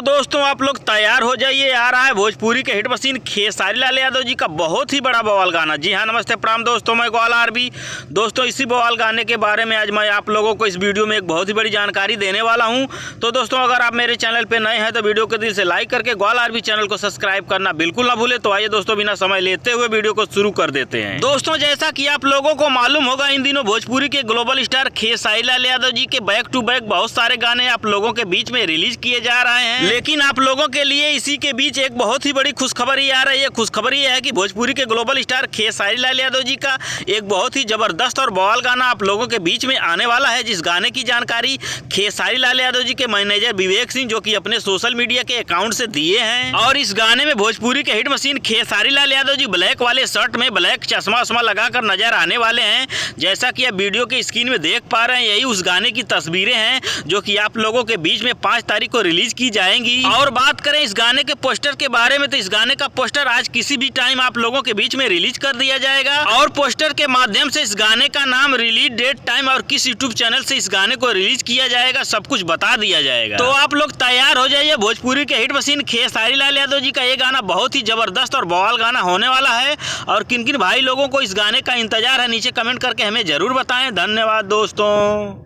दोस्तों आप लोग तैयार हो जाइए, आ रहा है भोजपुरी के हिट मशीन खेसारी लाल यादव जी का बहुत ही बड़ा बवाल गाना। जी हाँ, नमस्ते प्रणाम दोस्तों, मैं ग्वाल आरबी। दोस्तों इसी बवाल गाने के बारे में आज मैं आप लोगों को इस वीडियो में एक बहुत ही बड़ी जानकारी देने वाला हूं। तो दोस्तों अगर आप मेरे चैनल पे नए हैं तो वीडियो को दिल से लाइक करके ग्वाल आरबी चैनल को सब्सक्राइब करना बिल्कुल ना भूले। तो आइए दोस्तों बिना समय लेते हुए वीडियो को शुरू कर देते हैं। दोस्तों जैसा कि आप लोगों को मालूम होगा, इन दिनों भोजपुरी के ग्लोबल स्टार खेसारी लाल यादव जी के बैक टू बैक बहुत सारे गाने आप लोगों के बीच में रिलीज किए जा रहे हैं। लेकिन आप लोगों के लिए इसी के बीच एक बहुत ही बड़ी खुशखबरी आ रही है। खुशखबरी है कि भोजपुरी के ग्लोबल स्टार खेसारी लाल यादव जी का एक बहुत ही जबरदस्त और बवाल गाना आप लोगों के बीच में आने वाला है, जिस गाने की जानकारी खेसारी लाल यादव जी के मैनेजर विवेक सिंह जो कि अपने सोशल मीडिया के अकाउंट से दिए हैं। और इस गाने में भोजपुरी के hit machine Khesari Lal Yadav ji black वाले शर्ट में ब्लैक चश्मा वश्मा लगाकर नजर आने वाले हैं। जैसा कि आप वीडियो के स्क्रीन में देख पा रहे हैं, यही उस गाने की तस्वीरें हैं जो कि आप लोगों के बीच में 5 तारीख को रिलीज की जाएंगी। और बात करें इस गाने के पोस्टर के बारे में, तो इस गाने का पोस्टर आज किसी भी टाइम आप लोगों के बीच में रिलीज कर दिया जाएगा। और पोस्टर के माध्यम से इस गाने का नाम, रिलीज डेट, टाइम और किस यूट्यूब चैनल से इस गाने को रिलीज किया जाएगा सब कुछ बता दिया जाएगा। तो आप लोग तैयार हो जाइए, भोजपुरी के हिट मशीन खेसारी लाल यादव जी का ये गाना बहुत ही जबरदस्त और बवाल गाना होने वाला है। और किन किन भाई लोगों को इस गाने का इंतजार है, नीचे कमेंट करके हमें जरूर बताएं। धन्यवाद दोस्तों।